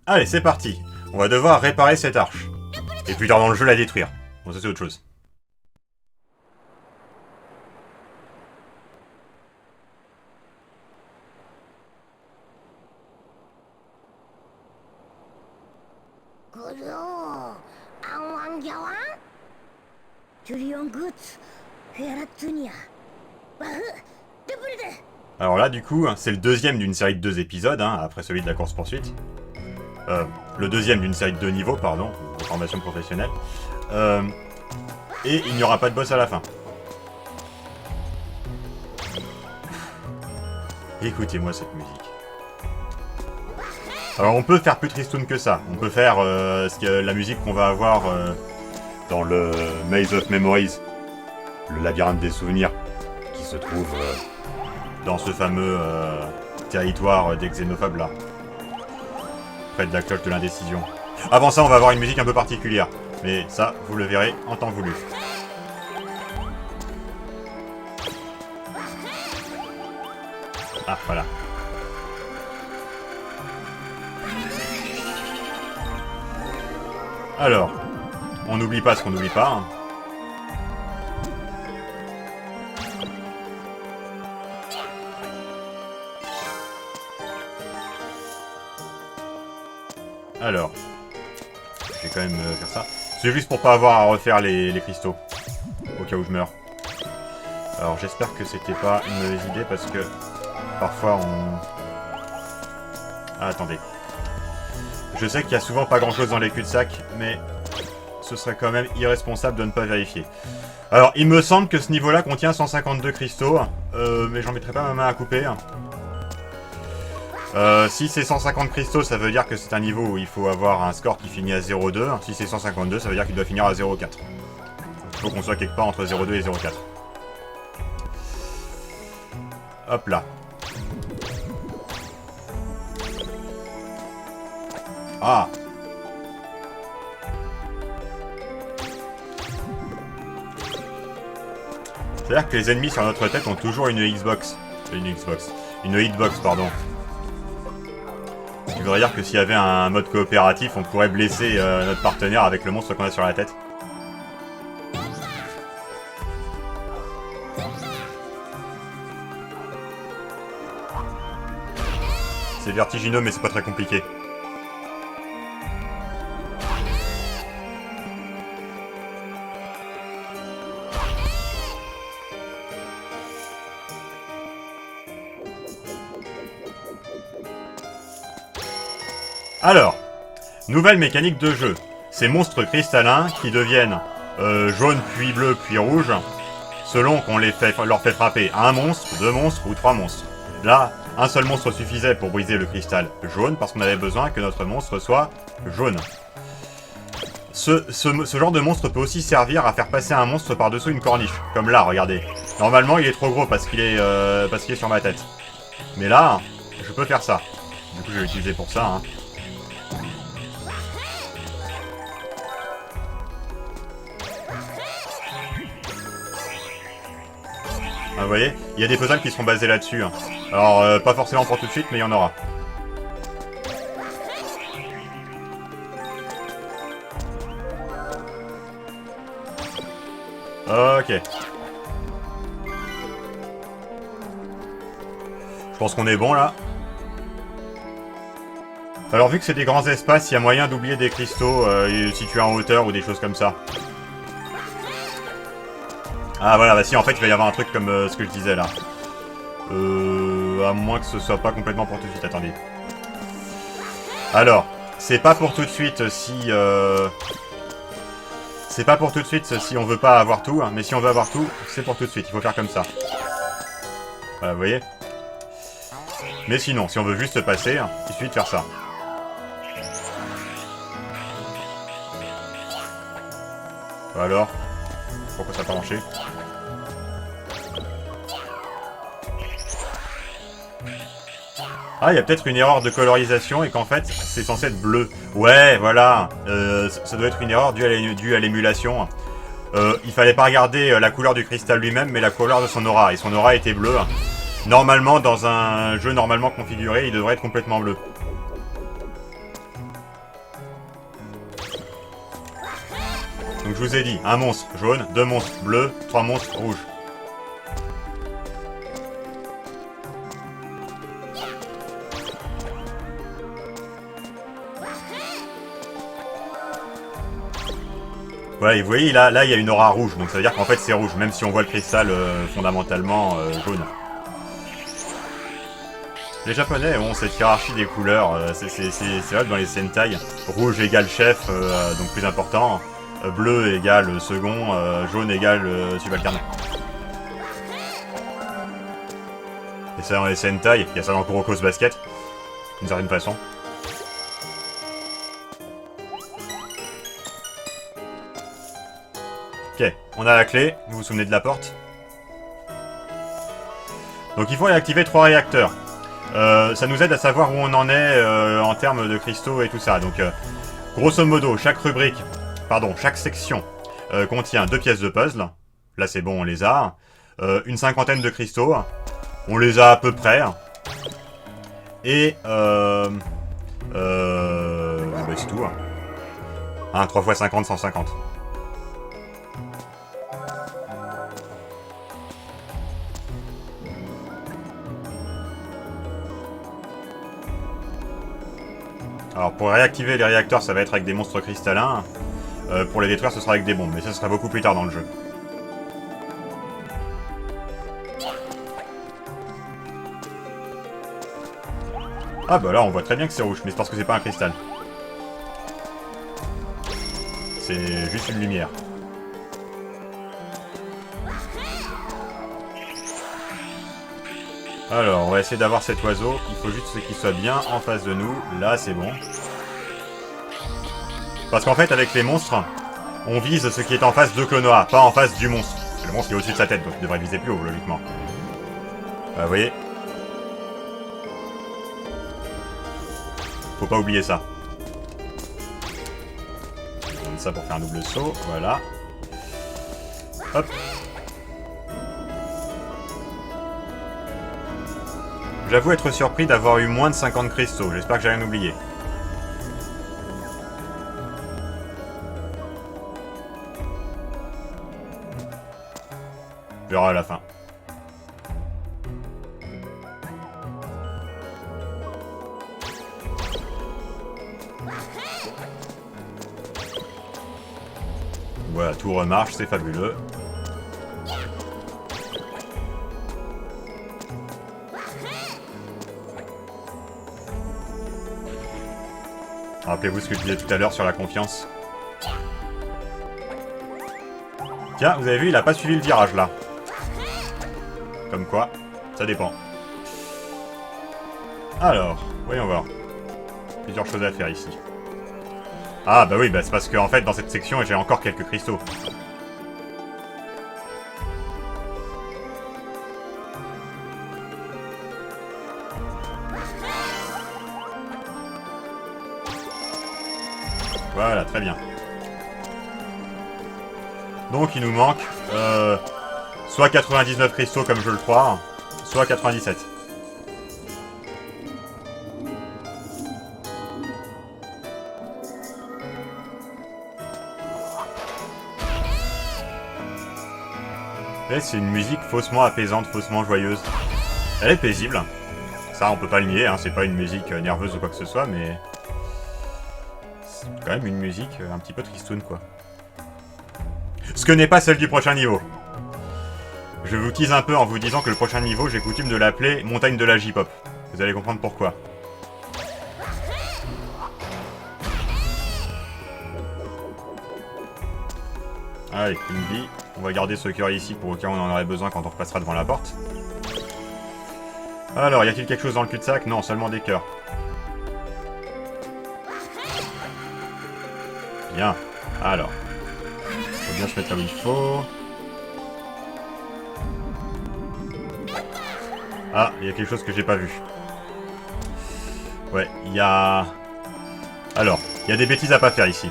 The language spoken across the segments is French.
Allez, c'est parti. On va devoir réparer cette arche. Et plus tard dans le jeu, la détruire. Bon, ça c'est autre chose. Alors là, du coup, c'est le deuxième d'une série de 2 épisodes, hein, après celui de la course-poursuite. Le deuxième d'une série de 2 niveaux, pardon, de formation professionnelle. Et il n'y aura pas de boss à la fin. Écoutez-moi cette musique. Alors on peut faire plus tristoun que ça. On peut faire la musique qu'on va avoir dans le Maze of Memories, le labyrinthe des souvenirs, qui se trouve dans ce fameux territoire des xénophobes là, près de la cloche de l'indécision. Avant ça, on va avoir une musique un peu particulière, mais ça, vous le verrez en temps voulu. Ah, voilà. Alors, on n'oublie pas ce qu'on n'oublie pas. Hein. Alors, je vais quand même faire ça. C'est juste pour pas avoir à refaire les cristaux, au cas où je meurs. Alors j'espère que c'était pas une mauvaise idée parce que parfois on... Ah, attendez. Je sais qu'il y a souvent pas grand chose dans les cul-de-sac, mais ce serait quand même irresponsable de ne pas vérifier. Alors il me semble que ce niveau-là contient 152 cristaux, mais j'en mettrai pas ma main à couper. Si c'est 150 cristaux, ça veut dire que c'est un niveau où il faut avoir un score qui finit à 0,2. Si c'est 152, ça veut dire qu'il doit finir à 0,4. Il faut qu'on soit quelque part entre 0,2 et 0,4. Hop là. Ah. C'est-à-dire que les ennemis sur notre tête ont toujours une Xbox. Une hitbox, pardon. Ce qui voudrait dire que s'il y avait un mode coopératif, on pourrait blesser notre partenaire avec le monstre qu'on a sur la tête. C'est vertigineux, mais c'est pas très compliqué. Alors, nouvelle mécanique de jeu. Ces monstres cristallins qui deviennent jaunes, puis bleus, puis rouges, selon qu'on leur fait frapper un monstre, 2 monstres ou 3 monstres. Là, un seul monstre suffisait pour briser le cristal jaune, parce qu'on avait besoin que notre monstre soit jaune. Ce genre de monstre peut aussi servir à faire passer un monstre par-dessous une corniche. Comme là, regardez. Normalement, il est trop gros parce qu'il est sur ma tête. Mais là, je peux faire ça. Du coup, je vais l'utiliser pour ça, hein. Ah, vous voyez, il y a des puzzles qui seront basés là-dessus. Hein. Alors, pas forcément pour tout de suite, mais il y en aura. Ok. Je pense qu'on est bon, là. Alors, vu que c'est des grands espaces, il y a moyen d'oublier des cristaux situés en hauteur ou des choses comme ça. Ah voilà, bah si, en fait, il va y avoir un truc comme ce que je disais, là. À moins que ce soit pas complètement pour tout de suite, attendez. Alors, c'est pas pour tout de suite si... C'est pas pour tout de suite si on veut pas avoir tout, hein, mais si on veut avoir tout, c'est pour tout de suite, il faut faire comme ça. Voilà, vous voyez. Mais sinon, si on veut juste passer, hein, il suffit de faire ça. Alors, pourquoi ça n'a pas marché? Ah, il y a peut-être une erreur de colorisation et qu'en fait, c'est censé être bleu. Ouais, voilà. Ça doit être une erreur due à l'émulation. Il fallait pas regarder la couleur du cristal lui-même, mais la couleur de son aura. Et son aura était bleue. Normalement, dans un jeu normalement configuré, il devrait être complètement bleu. Donc je vous ai dit, un monstre jaune, 2 monstres bleus, 3 monstres rouges. Ouais, vous voyez, là, il y a une aura rouge, donc ça veut dire qu'en fait c'est rouge, même si on voit le cristal fondamentalement jaune. Les japonais ont cette hiérarchie des couleurs, c'est vrai que dans les Sentai, rouge égale chef, donc plus important, bleu égale second, jaune égale subalterne. Et ça dans les Sentai, il y a ça dans Kuroko's Basket, d'une certaine façon. Ok, on a la clé, vous vous souvenez de la porte. Donc il faut réactiver 3 réacteurs. Ça nous aide à savoir où on en est en termes de cristaux et tout ça. Donc grosso modo, chaque section contient 2 pièces de puzzle. Là c'est bon, on les a. Une cinquantaine de cristaux. On les a à peu près. Et bah, c'est tout. 3 x 50, 150. Alors pour réactiver les réacteurs, ça va être avec des monstres cristallins. Pour les détruire, ce sera avec des bombes, mais ça sera beaucoup plus tard dans le jeu. Ah bah là, on voit très bien que c'est rouge, mais c'est parce que c'est pas un cristal. C'est juste une lumière. Alors, on va essayer d'avoir cet oiseau. Il faut juste qu'il soit bien en face de nous. Là, c'est bon. Parce qu'en fait, avec les monstres, on vise ce qui est en face de Klonoa, pas en face du monstre. Le monstre est au-dessus de sa tête, donc il devrait viser plus haut, logiquement. Vous voyez? Faut pas oublier ça. On donne ça pour faire un double saut. Voilà. Hop. J'avoue être surpris d'avoir eu moins de 50 cristaux. J'espère que j'ai rien oublié. On verra à la fin. Voilà, tout remarche, c'est fabuleux. Rappelez-vous ce que je disais tout à l'heure sur la confiance. Tiens, vous avez vu, il a pas suivi le virage là. Comme quoi, ça dépend. Alors, voyons voir. Plusieurs choses à faire ici. Ah bah oui, bah c'est parce qu'en fait dans cette section j'ai encore quelques cristaux. Voilà, très bien. Donc il nous manque soit 99 cristaux comme je le crois, soit 97. Et c'est une musique faussement apaisante, faussement joyeuse. Elle est paisible. Ça on peut pas le nier, hein, c'est pas une musique nerveuse ou quoi que ce soit, mais... c'est quand même une musique un petit peu tristoune quoi. Ce que n'est pas celle du prochain niveau. Je vous tease un peu en vous disant que le prochain niveau, j'ai coutume de l'appeler Montagne de la J-Pop. Vous allez comprendre pourquoi. Allez, une vie. On va garder ce cœur ici pour au cas où on en aurait besoin quand on repassera devant la porte. Alors, y a-t-il quelque chose dans le cul-de-sac? Non, seulement des cœurs. Bien. Alors. Faut bien se mettre là où il faut. Ah, il y a quelque chose que j'ai pas vu. Ouais, il y a... Alors, il y a des bêtises à pas faire ici.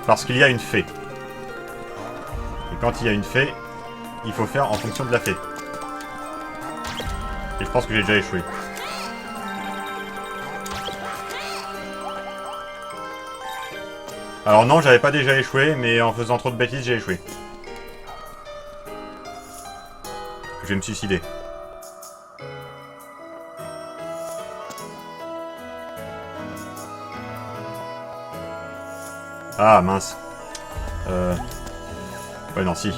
Parce qu'il y a une fée. Et quand il y a une fée, il faut faire en fonction de la fée. Et je pense que j'ai déjà échoué. Alors non, j'avais pas déjà échoué, mais en faisant trop de bêtises, j'ai échoué. Je vais me suicider. Ah, mince. Ouais, non, si.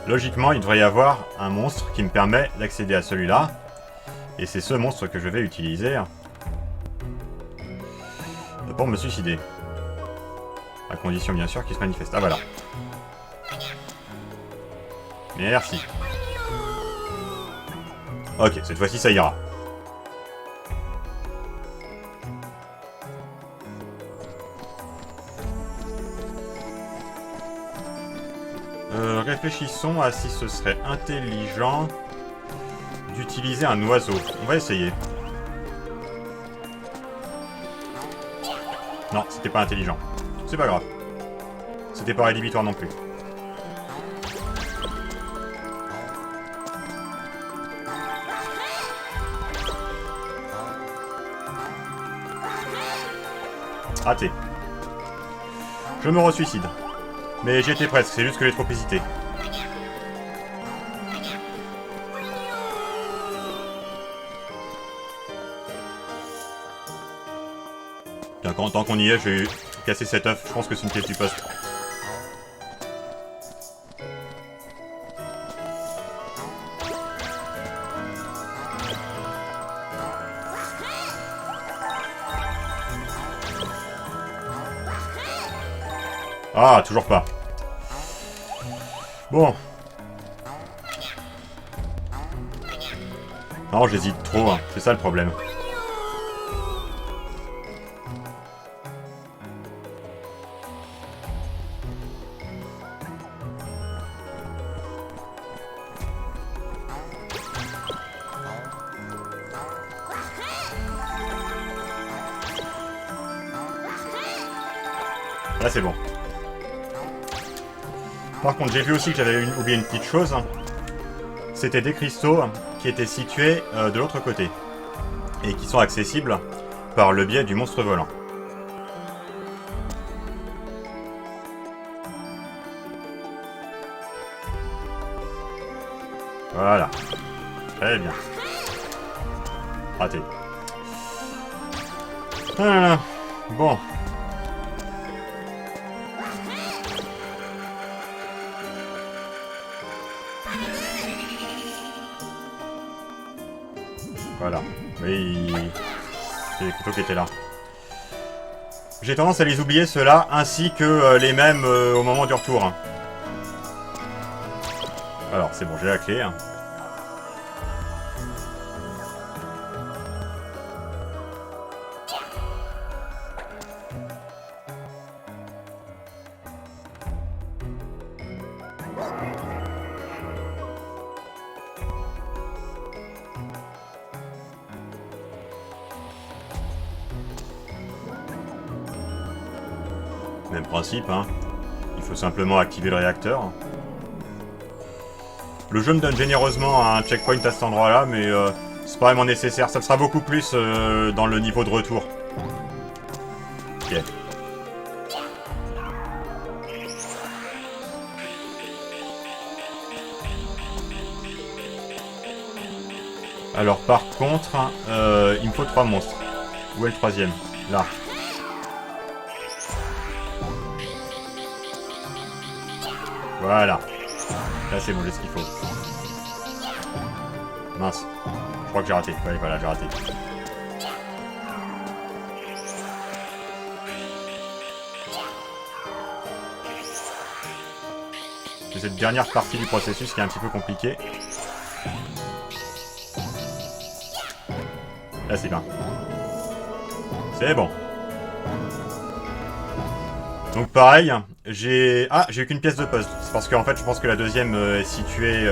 Logiquement, il devrait y avoir un monstre qui me permet d'accéder à celui-là. Et c'est ce monstre que je vais utiliser pour me suicider. À condition, bien sûr, qu'il se manifeste. Ah, voilà. Merci. Ok, cette fois-ci, ça ira. Réfléchissons à si ce serait intelligent d'utiliser un oiseau. On va essayer. Non, c'était pas intelligent. C'est pas grave. C'était pas rédhibitoire non plus. Raté. Je me resuicide. Mais j'étais presque, c'est juste que j'ai trop hésité. Bien, tant qu'on y est, je vais casser cet œuf. Je pense que c'est une pièce du poste. Ah, toujours pas. Bon. Non, j'hésite trop, hein. C'est ça le problème. Là, c'est bon. Par contre, j'ai vu aussi que j'avais oublié une petite chose. C'était des cristaux qui étaient situés de l'autre côté. Et qui sont accessibles par le biais du monstre volant. Voilà. Très bien. Raté. Voilà. Bon. Voilà. Oui. C'est les couteaux qui étaient là. J'ai tendance à les oublier, ceux-là, ainsi que les mêmes au moment du retour. Alors, c'est bon, j'ai la clé. Même principe, hein. Il faut simplement activer le réacteur. Le jeu me donne généreusement un checkpoint à cet endroit-là, mais c'est pas vraiment nécessaire. Ça sera beaucoup plus dans le niveau de retour. Ok. Alors par contre, il me faut 3 monstres. Où est le troisième? Là. Voilà. Là c'est bon, j'ai ce qu'il faut. Mince. Je crois que j'ai raté. Ouais, voilà, j'ai raté. C'est cette dernière partie du processus qui est un petit peu compliquée. Là c'est bien. C'est bon. Donc pareil, j'ai... Ah, j'ai eu qu'une pièce de puzzle. C'est parce qu'en fait, je pense que la deuxième est située...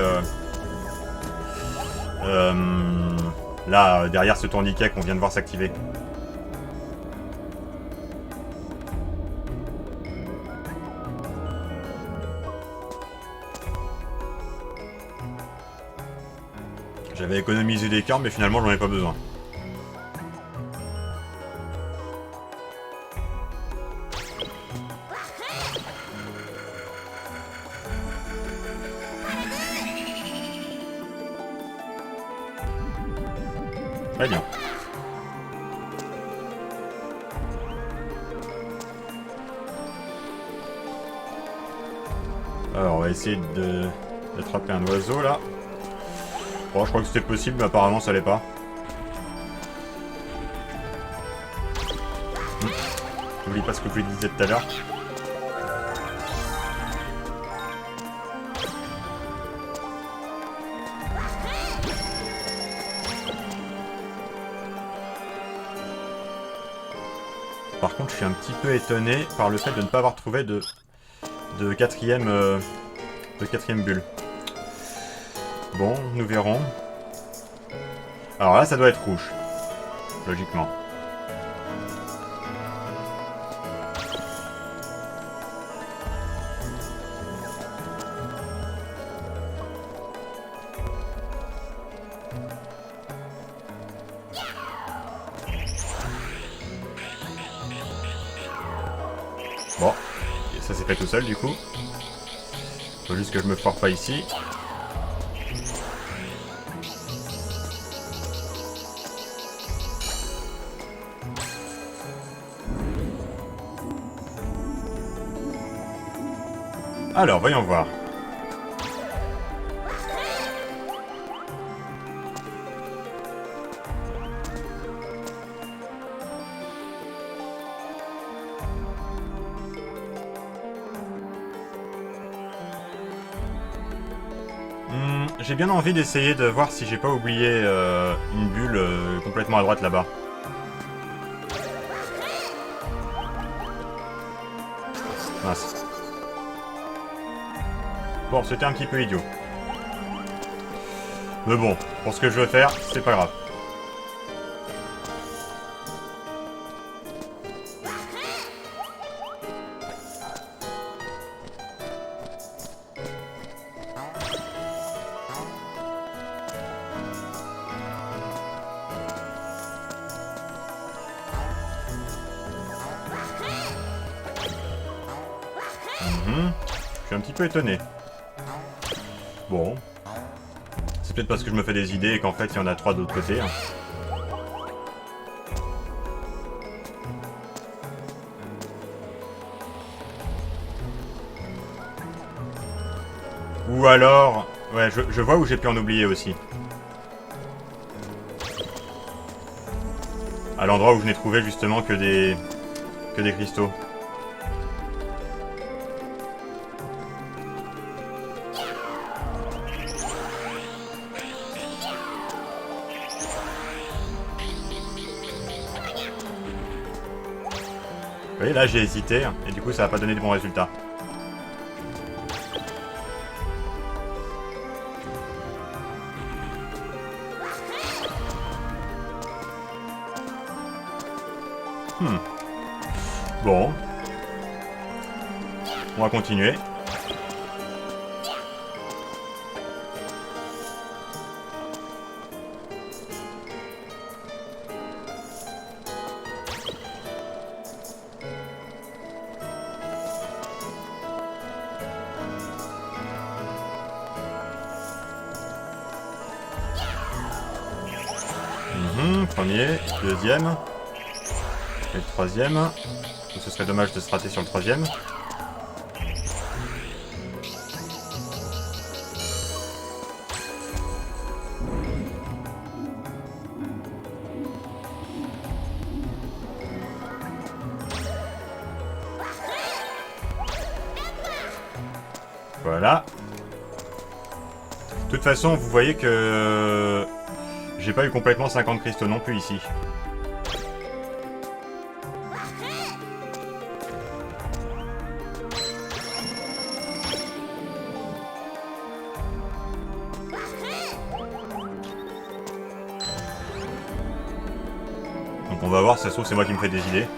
là, derrière ce tourniquet qu'on vient de voir s'activer. J'avais économisé des cœurs, mais finalement, j'en ai pas besoin. Très bien. Alors, on va essayer d'attraper un oiseau, là. Bon, je crois que c'était possible, mais apparemment, ça l'est pas. N'oublie pas ce que je lui disais tout à l'heure. Par contre, je suis un petit peu étonné par le fait de ne pas avoir trouvé de quatrième bulle. Bon, nous verrons. Alors là, ça doit être rouge. Logiquement. Bon, ça s'est fait tout seul du coup. Faut juste que je me foire pas ici. Alors, voyons voir. J'ai bien envie d'essayer de voir si j'ai pas oublié une bulle complètement à droite là-bas. Mince. Bon, c'était un petit peu idiot. Mais bon, pour ce que je veux faire, c'est pas grave. Je suis un petit peu étonné. Bon. C'est peut-être parce que je me fais des idées et qu'en fait il y en a 3 de l'autre côté. Hein. Ou alors... Ouais, je vois où j'ai pu en oublier aussi. À l'endroit où je n'ai trouvé justement que des cristaux. Vous voyez, là j'ai hésité, et du coup ça n'a pas donné de bons résultats. Bon. On va continuer. Premier, deuxième, et le troisième. Ce serait dommage de se rater sur le troisième. Voilà. De toute façon, vous voyez que j'ai pas eu complètement 50 cristaux non plus ici. Donc on va voir si ça se trouve c'est moi qui me fais des idées.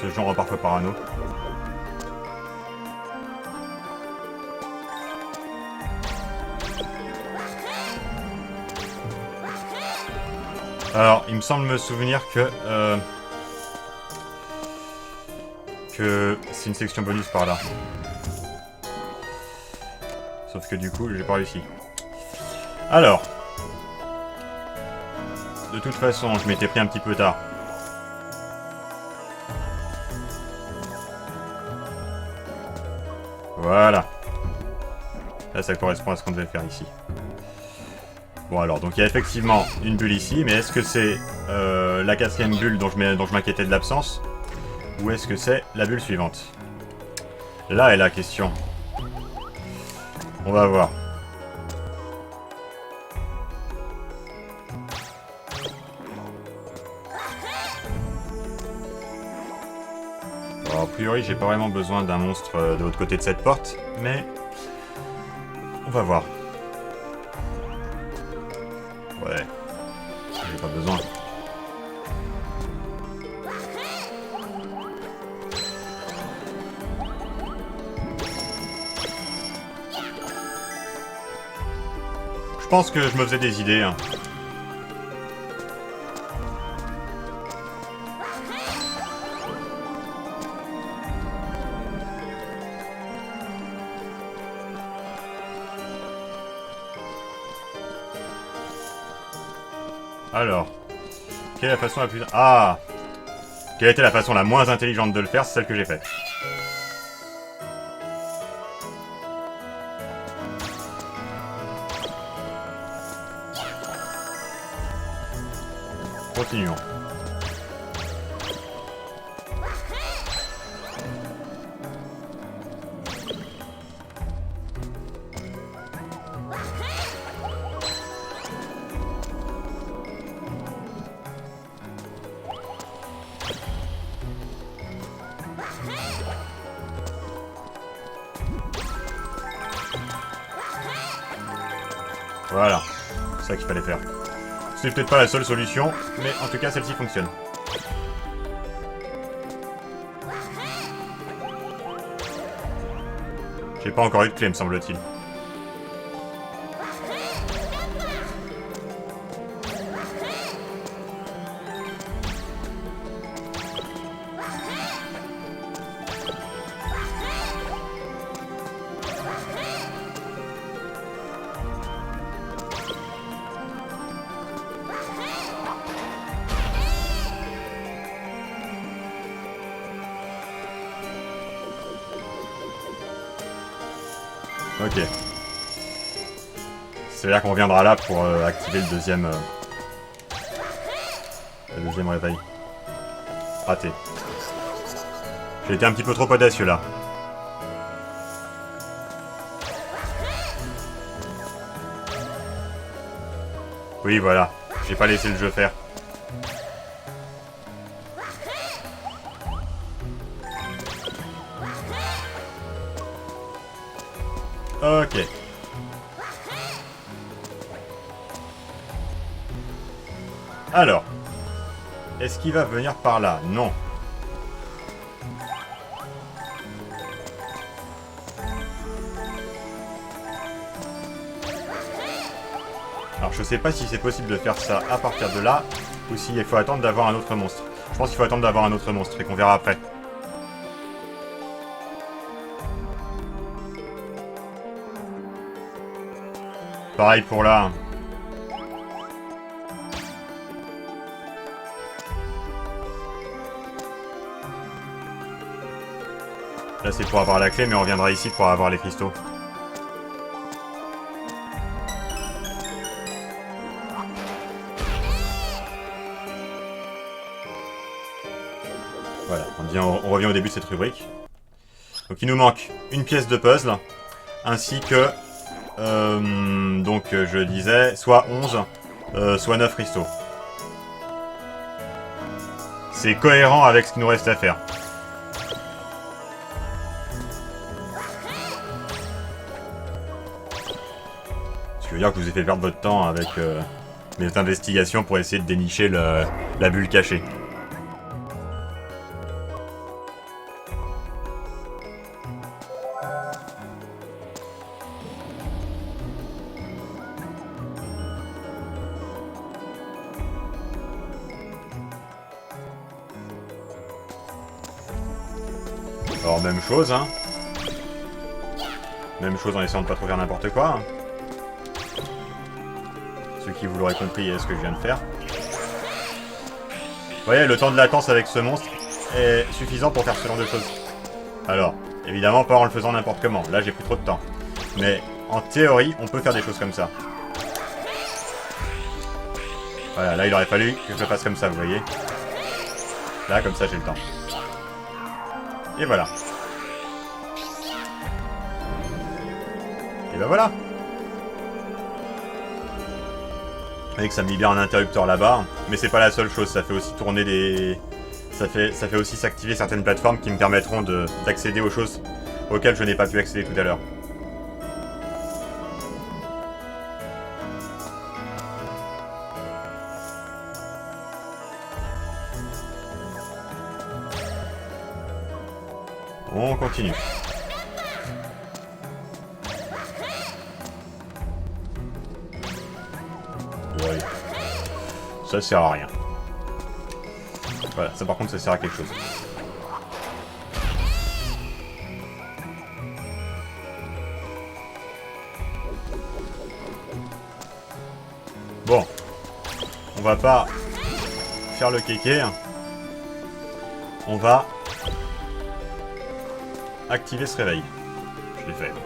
Ce genre rend parfois parano. Alors, il me semble me souvenir que c'est une section bonus par là. Sauf que du coup, j'ai pas réussi. Alors. De toute façon, je m'étais pris un petit peu tard. Voilà. Là, ça correspond à ce qu'on devait faire ici. Bon alors, donc il y a effectivement une bulle ici, mais est-ce que c'est la 4e bulle dont je m'inquiétais de l'absence, ou est-ce que c'est la bulle suivante? Là est la question. On va voir. Alors, a priori, j'ai pas vraiment besoin d'un monstre de l'autre côté de cette porte, mais on va voir. Ouais, j'ai pas besoin. Je pense que je me faisais des idées. Hein. Alors, quelle est la façon la plus... Ah! Quelle était la façon la moins intelligente de le faire? C'est celle que j'ai faite. Continuons. Voilà, c'est ça qu'il fallait faire. C'est peut-être pas la seule solution, mais en tout cas celle-ci fonctionne. J'ai pas encore eu de clé, me semble-t-il. Ok. C'est-à-dire qu'on reviendra là pour activer le deuxième réveil. Raté. J'ai été un petit peu trop audacieux là. Oui, voilà. J'ai pas laissé le jeu faire. Ok. Alors. Est-ce qu'il va venir par là? Non. Alors je sais pas si c'est possible de faire ça à partir de là, ou s'il faut attendre d'avoir un autre monstre. Je pense qu'il faut attendre d'avoir un autre monstre et qu'on verra après. Pareil pour là. Là c'est pour avoir la clé, mais on reviendra ici pour avoir les cristaux. Voilà, on revient au début de cette rubrique. Donc il nous manque une pièce de puzzle, ainsi que... donc je disais, soit 11, soit 9 cristaux. C'est cohérent avec ce qu'il nous reste à faire. Ce qui veut dire que vous avez fait perdre votre temps avec mes investigations pour essayer de dénicher la bulle cachée. Alors même chose, hein. Même chose en essayant de pas trop faire n'importe quoi. Hein. Ceux qui vous l'aurez compris est ce que je viens de faire. Vous voyez, le temps de latence avec ce monstre est suffisant pour faire ce genre de choses. Alors, évidemment pas en le faisant n'importe comment. Là, j'ai pris trop de temps. Mais en théorie, on peut faire des choses comme ça. Voilà, là, il aurait fallu que je le fasse comme ça, vous voyez. Là, comme ça, j'ai le temps. Et voilà. Et ben voilà. Vous voyez que ça me libère un interrupteur là-bas. Mais c'est pas la seule chose, ça fait aussi tourner des... Ça fait aussi s'activer certaines plateformes qui me permettront d'accéder aux choses auxquelles je n'ai pas pu accéder tout à l'heure. On continue. Ouais. Ça sert à rien. Voilà, ça par contre ça sert à quelque chose. Bon. On va pas faire le kéké. On va activer ce réveil. Je l'ai fait donc.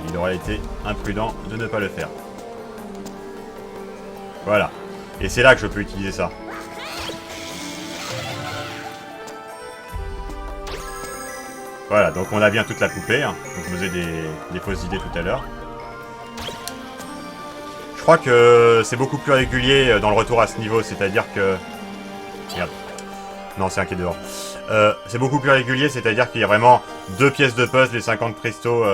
Il aurait été imprudent de ne pas le faire. Voilà. Et c'est là que je peux utiliser ça. Voilà, donc on a bien toute la poupée. Donc je me faisais des fausses idées tout à l'heure. Je crois que c'est beaucoup plus régulier dans le retour à ce niveau, c'est-à-dire que... Merde. Non, c'est un qui est dehors. C'est beaucoup plus régulier, c'est-à-dire qu'il y a vraiment 2 pièces de puzzle et 50 cristaux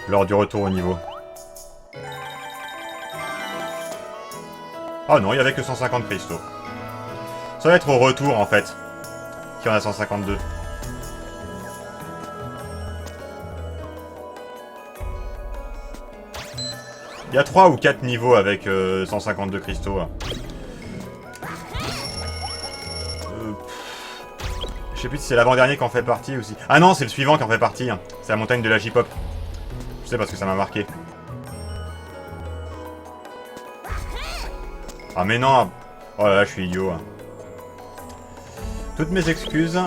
lors du retour au niveau. Oh non, il n'y avait que 150 cristaux. Ça va être au retour, en fait, qu'il y en a 152. Il y a 3 ou 4 niveaux avec 152 cristaux. Je sais plus si c'est l'avant-dernier qui en fait partie aussi. Ah non, c'est le suivant qui en fait partie. C'est la montagne de la J-Pop. Je sais parce que ça m'a marqué. Ah mais non. Oh là là, je suis idiot. Toutes mes excuses.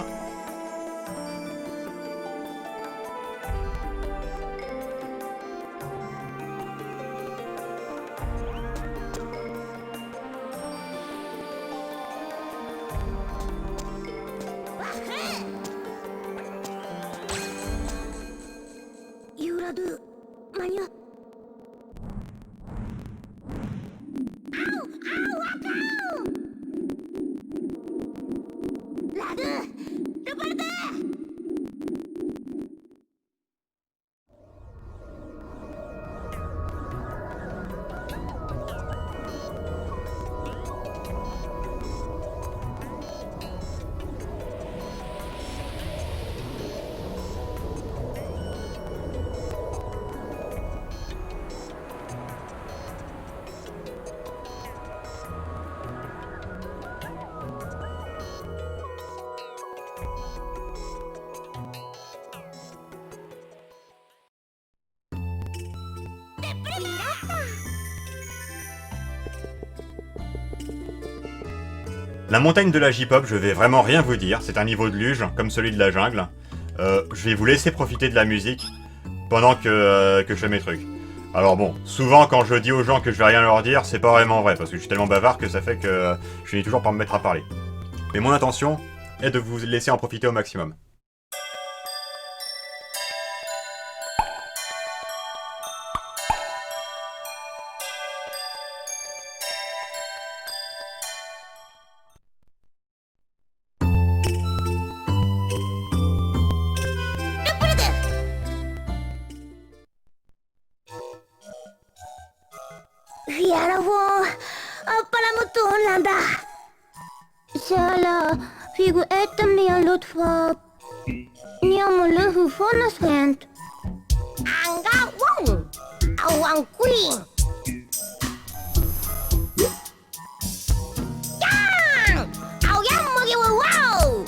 La montagne de la J-Pop, je vais vraiment rien vous dire. C'est un niveau de luge, comme celui de la jungle. Je vais vous laisser profiter de la musique pendant que je fais mes trucs. Alors bon, souvent quand je dis aux gens que je vais rien leur dire, c'est pas vraiment vrai, parce que je suis tellement bavard que ça fait que je finis toujours par me mettre à parler. Mais mon intention est de vous laisser en profiter au maximum. Figu etamian l'autre Niamo le hufonasvent. Anga wong. Awang queen. Yang! Aw yang mogi wow!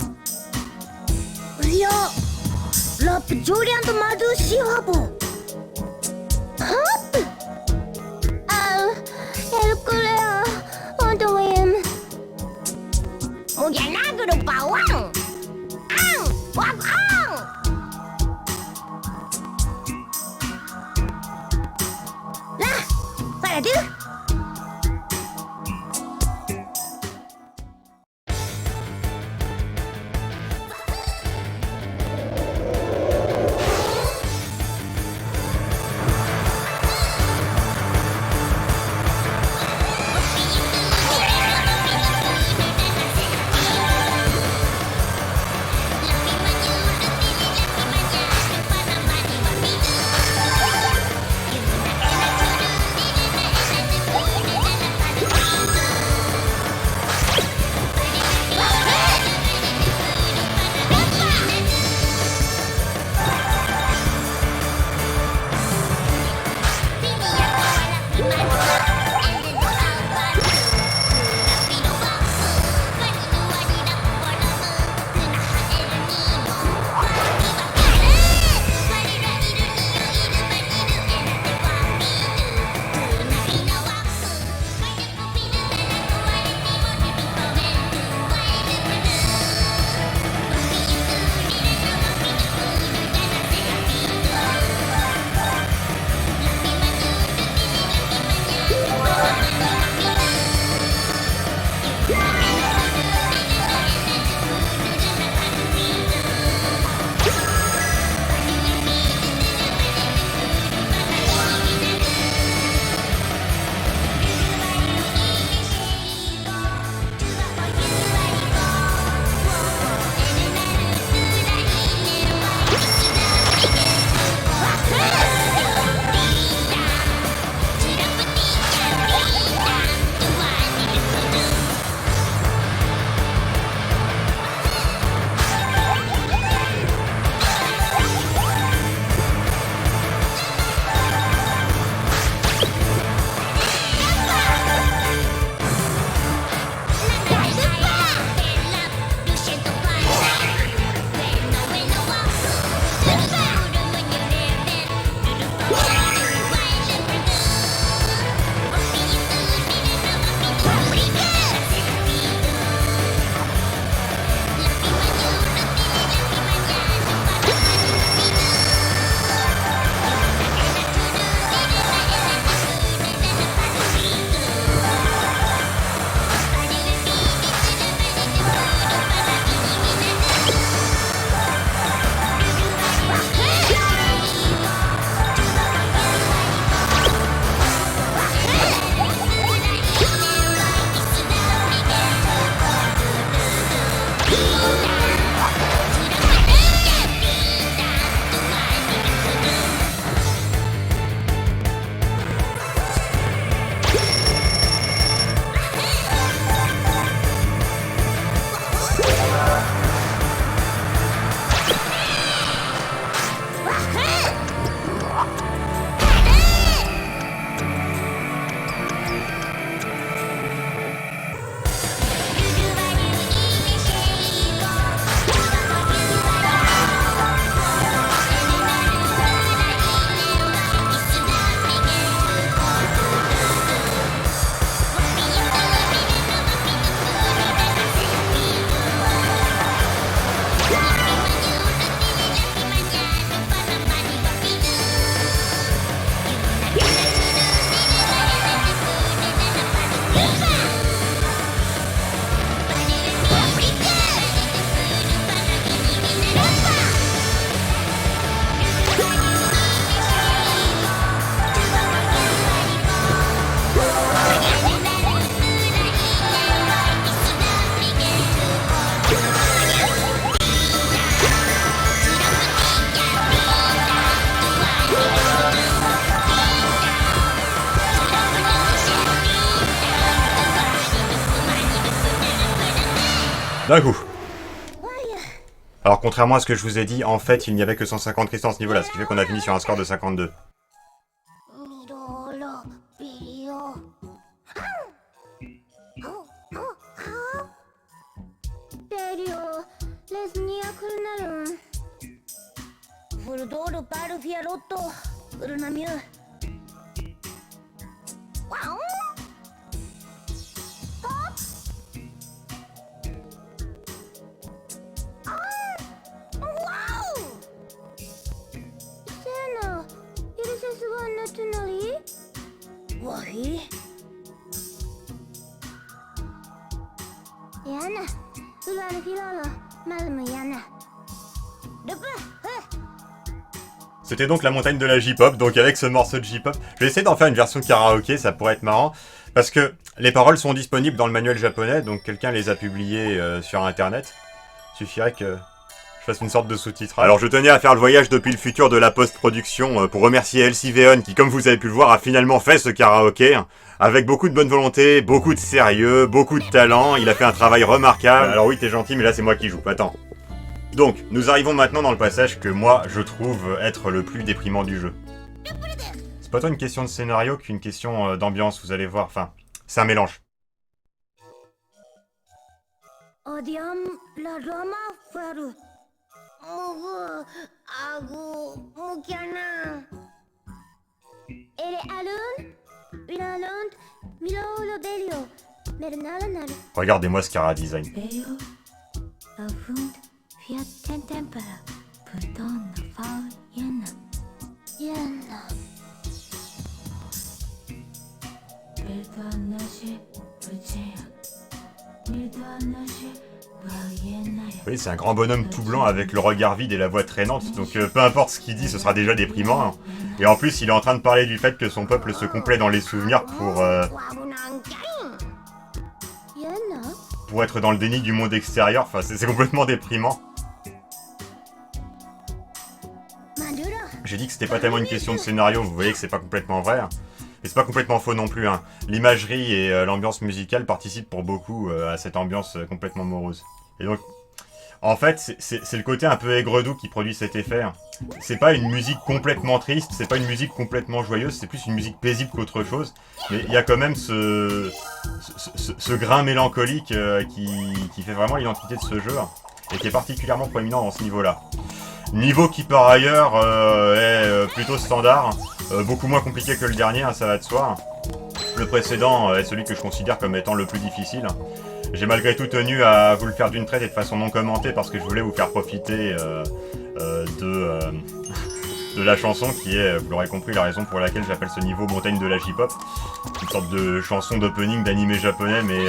Yo! Hop, Julian to Madu Shihabo. Hop! Herculea, on the whim. Mujanagro Bawang! Ang! Wag ang! Lah! Para do? D'un coup. Alors contrairement à ce que je vous ai dit, en fait il n'y avait que 150 cristaux à ce niveau là, ce qui fait qu'on a fini sur un score de 52. フルドールパルフィアロットウルナミューワオンポッあーワオ세나 이래서 수고한 나트나리 와히 야나 우라르 피라라 말무 야나 르프 C'était donc la montagne de la J-pop, donc avec ce morceau de J-pop, je vais essayer d'en faire une version karaoké, ça pourrait être marrant, parce que les paroles sont disponibles dans le manuel japonais, donc quelqu'un les a publiées sur internet. Il suffirait que je fasse une sorte de sous-titrage. Alors je tenais à faire le voyage depuis le futur de la post-production pour remercier LCVeon qui, comme vous avez pu le voir, a finalement fait ce karaoké, avec beaucoup de bonne volonté, beaucoup de sérieux, beaucoup de talent, il a fait un travail remarquable. Alors oui, t'es gentil, mais là c'est moi qui joue, attends. Donc, nous arrivons maintenant dans le passage que moi, je trouve être le plus déprimant du jeu. C'est pas tant une question de scénario qu'une question d'ambiance, vous allez voir, enfin, c'est un mélange. 어디암 라라마 파루 무구 아구 무기아나 에레 알룬 위라룬 미로로 데리오 메르나라나르 Regardez-moi ce Cara Design. 레오 아훈 Fiat tempera, putona fau yena. Yena. Oui, c'est un grand bonhomme tout blanc avec le regard vide et la voix traînante, donc peu importe ce qu'il dit, ce sera déjà déprimant. Hein. Et en plus, il est en train de parler du fait que son peuple se complaît dans les souvenirs pour être dans le déni du monde extérieur. Enfin, c'est complètement déprimant. J'ai dit que c'était pas tellement une question de scénario, vous voyez que c'est pas complètement vrai. Hein. Mais c'est pas complètement faux non plus. Hein. L'imagerie et l'ambiance musicale participent pour beaucoup à cette ambiance complètement morose. Et donc, en fait, c'est le côté un peu aigre-doux qui produit cet effet. Hein. C'est pas une musique complètement triste, c'est pas une musique complètement joyeuse, c'est plus une musique paisible qu'autre chose. Mais il y a quand même ce grain mélancolique qui fait vraiment l'identité de ce jeu, hein, et qui est particulièrement proéminent dans ce niveau-là. Niveau qui par ailleurs est plutôt standard, beaucoup moins compliqué que le dernier, hein, ça va de soi. Le précédent est celui que je considère comme étant le plus difficile. J'ai malgré tout tenu à vous le faire d'une traite et de façon non commentée parce que je voulais vous faire profiter de la chanson qui est, vous l'aurez compris, la raison pour laquelle j'appelle ce niveau montagne de la J-pop. Une sorte de chanson d'opening d'anime japonais mais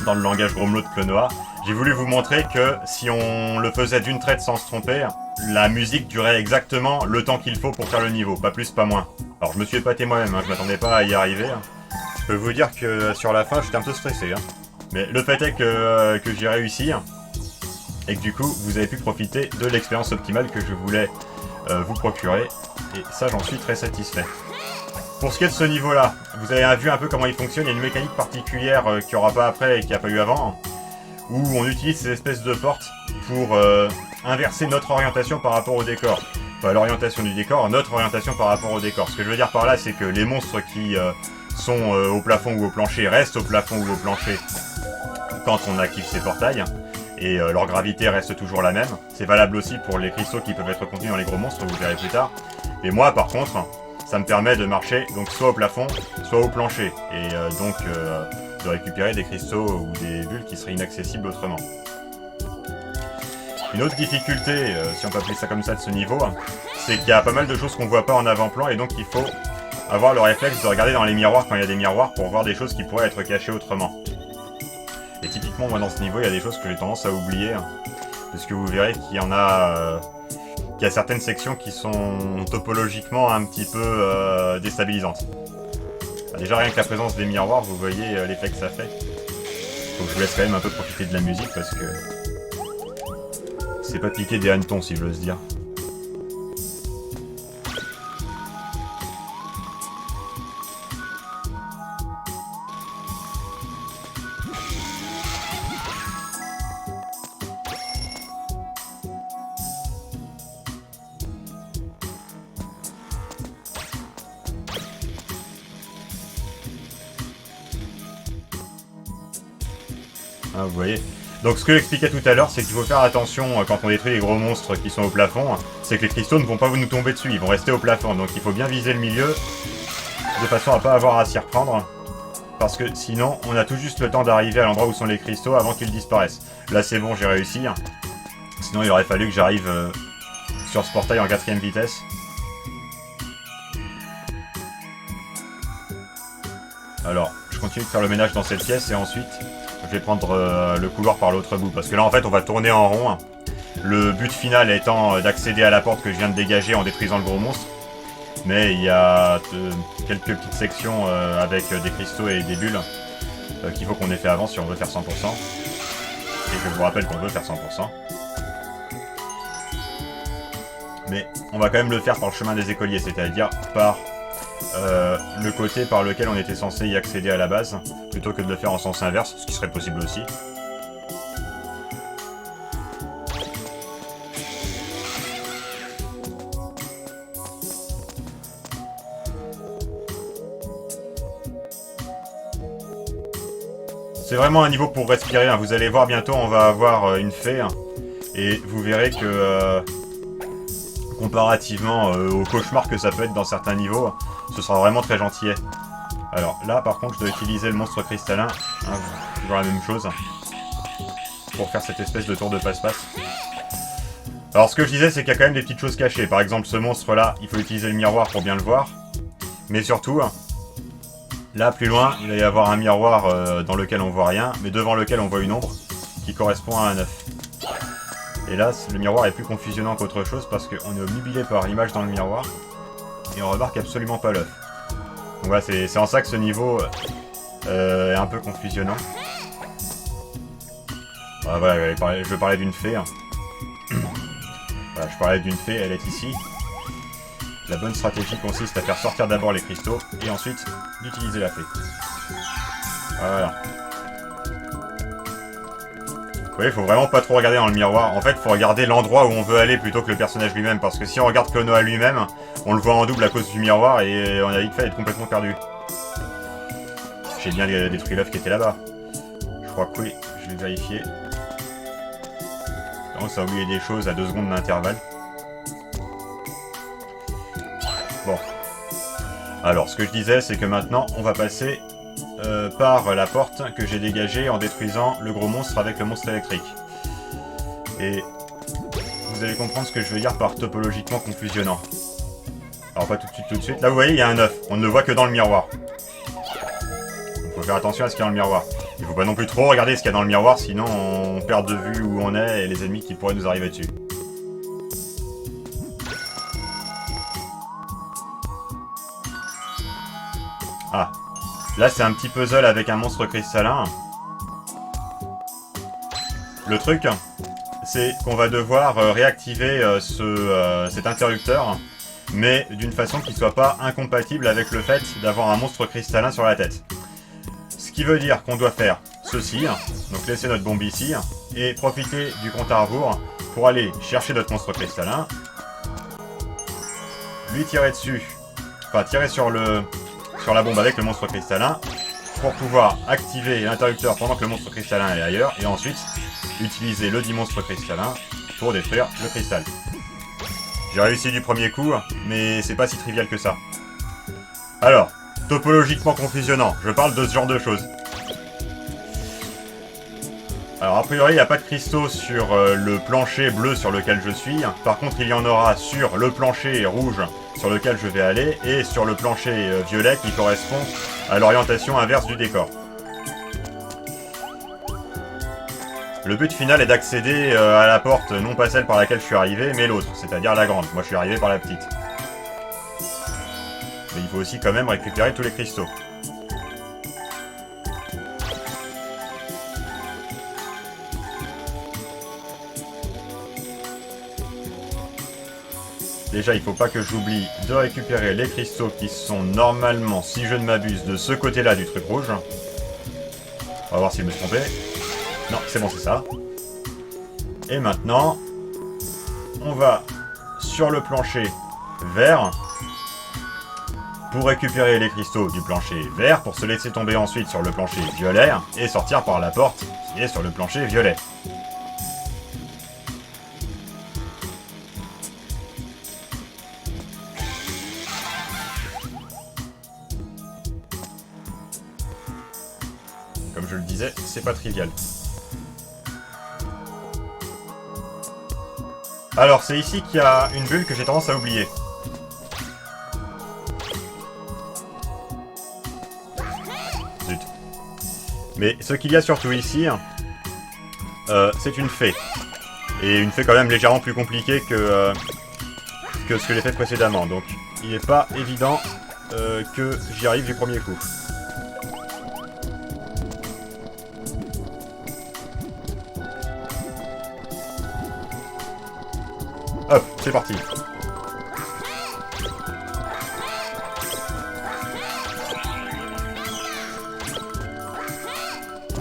dans le langage grommelot de Klonoa. J'ai voulu vous montrer que si on le faisait d'une traite sans se tromper, la musique durait exactement le temps qu'il faut pour faire le niveau, pas plus, pas moins. Alors je me suis épaté moi-même, hein, je m'attendais pas à y arriver. Hein. Je peux vous dire que sur la fin, j'étais un peu stressé. Hein. Mais le fait est que j'ai réussi, et que du coup, vous avez pu profiter de l'expérience optimale que je voulais vous procurer, et ça, j'en suis très satisfait. Pour ce qui est de ce niveau-là, vous avez vu un peu comment il fonctionne, il y a une mécanique particulière qu'il n'y aura pas après et qu'il n'y a pas eu avant, où on utilise ces espèces de portes pour inverser notre orientation par rapport au décor. Pas l'orientation du décor, notre orientation par rapport au décor. Ce que je veux dire par là, c'est que les monstres qui sont au plafond ou au plancher restent au plafond ou au plancher quand on active ces portails, et leur gravité reste toujours la même. C'est valable aussi pour les cristaux qui peuvent être contenus dans les gros monstres, vous verrez plus tard. Et moi, par contre, ça me permet de marcher donc soit au plafond, soit au plancher, et donc de récupérer des cristaux ou des bulles qui seraient inaccessibles autrement. Une autre difficulté, si on peut appeler ça comme ça, de ce niveau, c'est qu'il y a pas mal de choses qu'on voit pas en avant-plan, et donc il faut avoir le réflexe de regarder dans les miroirs quand il y a des miroirs pour voir des choses qui pourraient être cachées autrement. Et typiquement, moi dans ce niveau, il y a des choses que j'ai tendance à oublier, parce que vous verrez qu'il y en a... qu'il y a certaines sections qui sont topologiquement un petit peu déstabilisantes. Déjà rien que la présence des miroirs, vous voyez l'effet que ça fait. Faut que je vous laisse quand même un peu profiter de la musique parce que c'est pas piquer des hannetons si j'ose dire. Ah, vous voyez, Donc ce que j'expliquais tout à l'heure, c'est qu'il faut faire attention quand on détruit les gros monstres qui sont au plafond, c'est que les cristaux ne vont pas nous tomber dessus, ils vont rester au plafond. Donc il faut bien viser le milieu, de façon à pas avoir à s'y reprendre. Parce que sinon, on a tout juste le temps d'arriver à l'endroit où sont les cristaux avant qu'ils disparaissent. Là c'est bon, j'ai réussi. Sinon il aurait fallu que j'arrive sur ce portail en 4ème vitesse. Alors, je continue de faire le ménage dans cette pièce et ensuite je vais prendre le couloir par l'autre bout. Parce que là en fait on va tourner en rond. Le but final étant d'accéder à la porte que je viens de dégager en détruisant le gros monstre. Mais il y a quelques petites sections avec des cristaux et des bulles qu'il faut qu'on ait fait avant si on veut faire 100%. Et je vous rappelle qu'on veut faire 100%. Mais on va quand même le faire par le chemin des écoliers, c'est-à-dire par le côté par lequel on était censé y accéder à la base, plutôt que de le faire en sens inverse, ce qui serait possible aussi. C'est vraiment un niveau pour respirer, hein. Vous allez voir bientôt, on va avoir une fée, hein. Et vous verrez que comparativement au cauchemar que ça peut être dans certains niveaux, ce sera vraiment très gentil. Alors là par contre je dois utiliser le monstre cristallin, hein, toujours la même chose, pour faire cette espèce de tour de passe-passe. Alors ce que je disais c'est qu'il y a quand même des petites choses cachées, par exemple ce monstre là, il faut utiliser le miroir pour bien le voir, mais surtout, là plus loin, il va y avoir un miroir dans lequel on voit rien, mais devant lequel on voit une ombre qui correspond à un œuf. Et là, le miroir est plus confusionnant qu'autre chose parce qu'on est obnubilé par l'image dans le miroir et on remarque absolument pas l'œuf. Donc voilà, c'est en ça que ce niveau est un peu confusionnant. Voilà, je parlais d'une fée. Hein. Voilà, je parlais d'une fée, elle est ici. La bonne stratégie consiste à faire sortir d'abord les cristaux et ensuite d'utiliser la fée. Voilà. Vous voyez, faut vraiment pas trop regarder dans le miroir. En fait, faut regarder l'endroit où on veut aller plutôt que le personnage lui-même. Parce que si on regarde Klonoa lui-même, on le voit en double à cause du miroir et on a vite fait être complètement perdu. J'ai bien détruit l'œuf qui était là-bas. Je crois que oui, je vais vérifier. Non, ça a oublié des choses à 2 secondes d'intervalle. Bon. Alors, ce que je disais, c'est que maintenant, on va passer par la porte que j'ai dégagée en détruisant le gros monstre avec le monstre électrique. Et vous allez comprendre ce que je veux dire par topologiquement confusionnant. Alors pas tout de suite. Là vous voyez il y a un œuf, on ne le voit que dans le miroir. Il faut faire attention à ce qu'il y a dans le miroir. Il ne faut pas non plus trop regarder ce qu'il y a dans le miroir, sinon on perd de vue où on est et les ennemis qui pourraient nous arriver dessus. Ah. Là, c'est un petit puzzle avec un monstre cristallin. Le truc, c'est qu'on va devoir réactiver cet interrupteur, mais d'une façon qui ne soit pas incompatible avec le fait d'avoir un monstre cristallin sur la tête. Ce qui veut dire qu'on doit faire ceci, donc laisser notre bombe ici, et profiter du compte à rebours pour aller chercher notre monstre cristallin, lui tirer dessus, enfin tirer sur la bombe avec le monstre cristallin pour pouvoir activer l'interrupteur pendant que le monstre cristallin est ailleurs et ensuite utiliser le dit monstre cristallin pour détruire le cristal. J'ai réussi du premier coup, mais c'est pas si trivial que ça. Alors, topologiquement confusionnant, je parle de ce genre de choses. Alors a priori il n'y a pas de cristaux sur le plancher bleu sur lequel je suis. Par contre il y en aura sur le plancher rouge sur lequel je vais aller et sur le plancher violet qui correspond à l'orientation inverse du décor. Le but final est d'accéder à la porte, non pas celle par laquelle je suis arrivé, mais l'autre, c'est-à-dire la grande. Moi je suis arrivé par la petite. Mais il faut aussi quand même récupérer tous les cristaux. Déjà, il ne faut pas que j'oublie de récupérer les cristaux qui sont normalement, si je ne m'abuse, de ce côté-là du truc rouge. On va voir si je me suis trompé. Non, c'est bon, c'est ça. Et maintenant, on va sur le plancher vert. pour récupérer les cristaux du plancher vert, pour se laisser tomber ensuite sur le plancher violet, et sortir par la porte qui est sur le plancher violet. Comme je le disais, c'est pas trivial. Alors, c'est ici qu'il y a une bulle que j'ai tendance à oublier. Zut. Mais ce qu'il y a surtout ici, c'est une fée. Et une fée quand même légèrement plus compliquée que ce que j'ai fait précédemment. Donc, il n'est pas évident que j'y arrive du premier coup. Hop, c'est parti.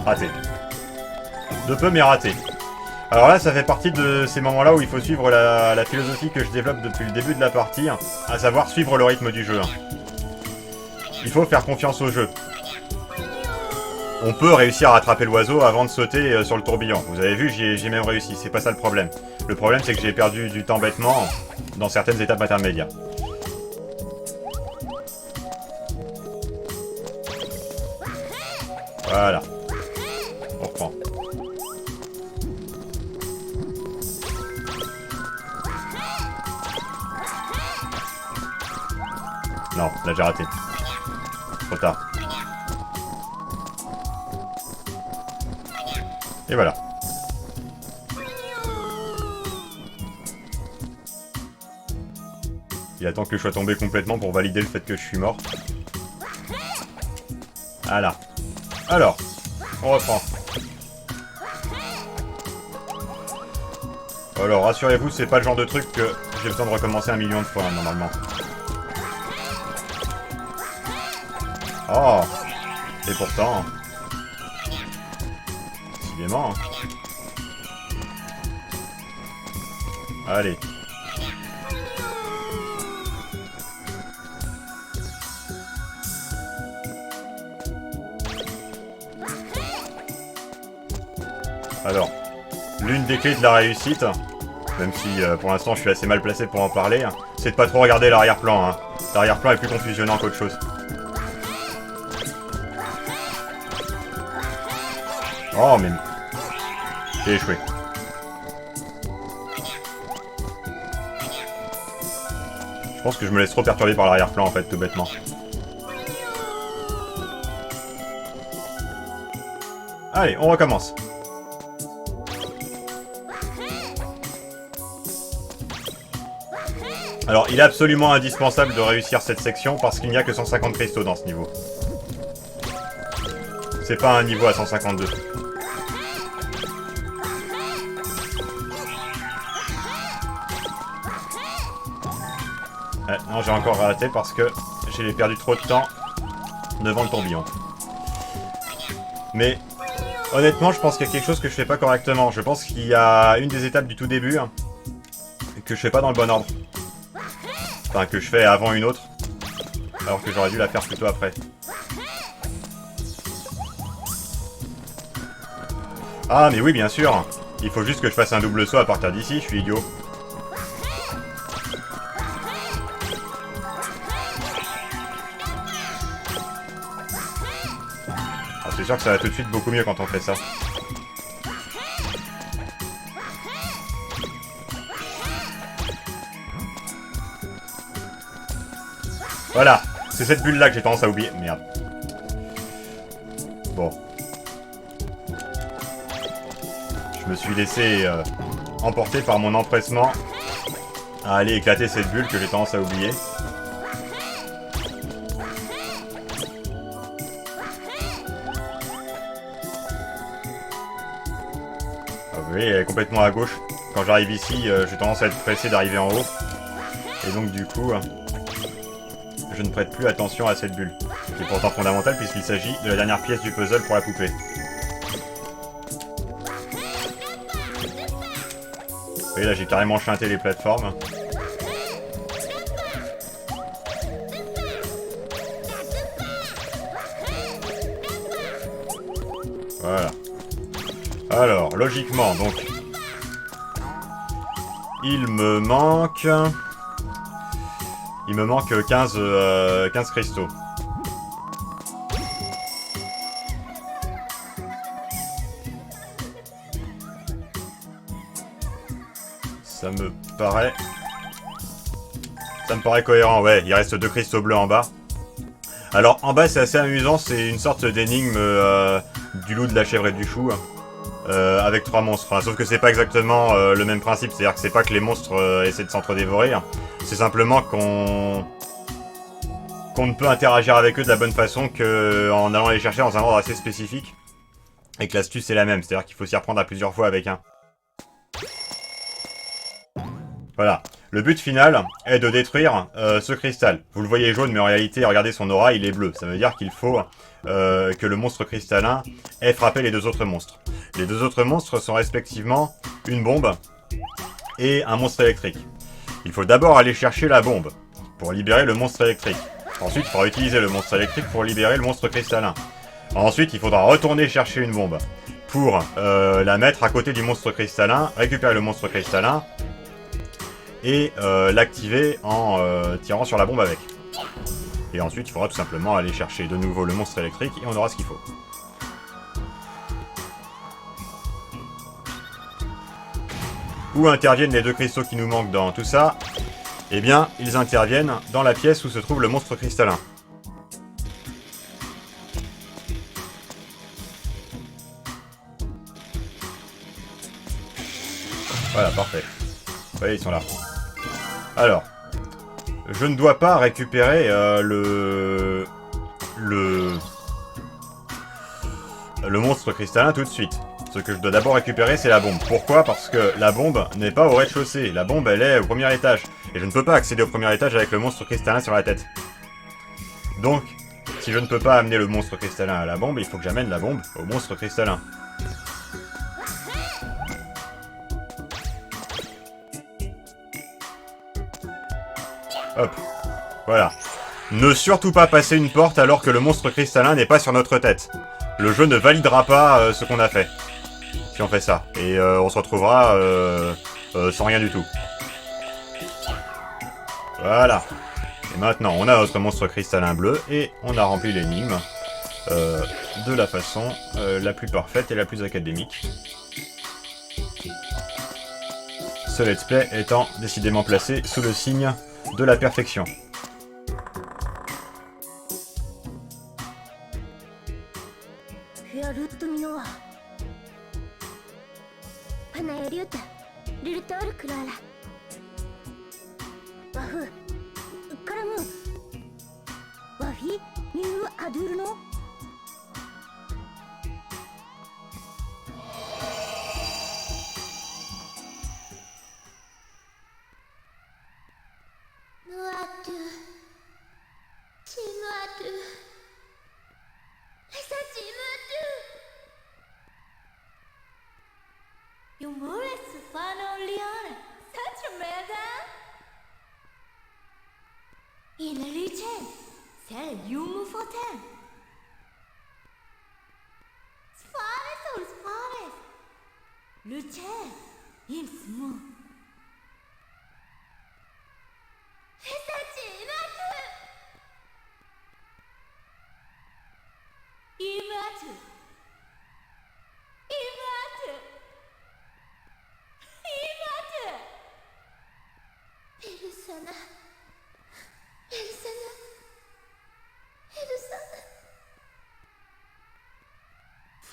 Raté. De peu, mais raté. Alors là, ça fait partie de ces moments-là où il faut suivre la philosophie que je développe depuis le début de la partie, à savoir suivre le rythme du jeu. Il faut faire confiance au jeu. On peut réussir à attraper l'oiseau avant de sauter sur le tourbillon. Vous avez vu, j'ai même réussi, c'est pas ça le problème. Le problème, c'est que j'ai perdu du temps bêtement dans certaines étapes intermédiaires. Voilà. On reprend. Non, là j'ai raté. Trop tard. Et voilà. Il attend que je sois tombé complètement pour valider le fait que je suis mort. Voilà. Alors, on reprend. Alors, rassurez-vous, c'est pas le genre de truc que j'ai besoin de recommencer 1 million de fois, normalement. Oh! Et pourtant... Décidément. Allez. Alors, l'une des clés de la réussite, même si pour l'instant je suis assez mal placé pour en parler, c'est de pas trop regarder l'arrière-plan. Hein. L'arrière-plan est plus confusionnant qu'autre chose. Oh mais... J'ai échoué. Je pense que je me laisse trop perturber par l'arrière-plan en fait, tout bêtement. Allez, on recommence. Alors, il est absolument indispensable de réussir cette section parce qu'il n'y a que 150 cristaux dans ce niveau. C'est pas un niveau à 152. Non, j'ai encore raté parce que j'ai perdu trop de temps devant le tourbillon. Mais, honnêtement, je pense qu'il y a quelque chose que je fais pas correctement. Je pense qu'il y a une des étapes du tout début que je fais pas dans le bon ordre. Enfin, que je fais avant une autre, alors que j'aurais dû la faire plutôt après. Ah, mais oui, bien sûr. Il faut juste que je fasse un double saut à partir d'ici, je suis idiot. Ah, c'est sûr que ça va tout de suite beaucoup mieux quand on fait ça. Voilà, c'est cette bulle-là que j'ai tendance à oublier. Merde. Bon. Je me suis laissé emporter par mon empressement à aller éclater cette bulle que j'ai tendance à oublier. Ah, vous voyez, elle est complètement à gauche. Quand j'arrive ici, j'ai tendance à être pressé d'arriver en haut. Et donc du coup... je ne prête plus attention à cette bulle, qui est pourtant fondamentale puisqu'il s'agit de la dernière pièce du puzzle pour la poupée. Vous voyez là j'ai carrément chanté les plateformes. Voilà. Alors, logiquement, donc... Il me manque 15 cristaux. Ça me paraît cohérent, ouais. Il reste 2 cristaux bleus en bas. Alors, en bas, c'est assez amusant. C'est une sorte d'énigme du loup, de la chèvre et du chou. Avec 3 monstres. Enfin, sauf que c'est pas exactement le même principe. C'est-à-dire que c'est pas que les monstres essaient de s'entre-dévorer. Hein. C'est simplement qu'on ne peut interagir avec eux de la bonne façon qu'en allant les chercher dans un ordre assez spécifique. Et que l'astuce est la même. C'est-à-dire qu'il faut s'y reprendre à plusieurs fois avec un. Voilà. Le but final est de détruire ce cristal. Vous le voyez jaune, mais en réalité, regardez son aura, il est bleu. Ça veut dire qu'il faut que le monstre cristallin ait frappé les 2 autres monstres. Les 2 autres monstres sont respectivement une bombe et un monstre électrique. Il faut d'abord aller chercher la bombe pour libérer le monstre électrique. Ensuite, il faudra utiliser le monstre électrique pour libérer le monstre cristallin. Ensuite, il faudra retourner chercher une bombe pour la mettre à côté du monstre cristallin, récupérer le monstre cristallin et l'activer en tirant sur la bombe avec. Et ensuite, il faudra tout simplement aller chercher de nouveau le monstre électrique et on aura ce qu'il faut. Où interviennent les 2 cristaux qui nous manquent dans tout ça? Eh bien, ils interviennent dans la pièce où se trouve le monstre cristallin. Voilà, parfait. Vous voyez, ils sont là. Alors, je ne dois pas récupérer le monstre cristallin tout de suite. Ce que je dois d'abord récupérer, c'est la bombe. Pourquoi? Parce que la bombe n'est pas au rez-de-chaussée. La bombe, elle est au premier étage. Et je ne peux pas accéder au premier étage avec le monstre cristallin sur la tête. Donc, si je ne peux pas amener le monstre cristallin à la bombe, il faut que j'amène la bombe au monstre cristallin. Hop. Voilà. Ne surtout pas passer une porte alors que le monstre cristallin n'est pas sur notre tête. Le jeu ne validera pas ce qu'on a fait. Si on fait ça. Et on se retrouvera sans rien du tout. Voilà. Et maintenant, on a notre monstre cristallin bleu et on a rempli l'énigme de la façon la plus parfaite et la plus académique. Ce let's play étant décidément placé sous le signe de la perfection.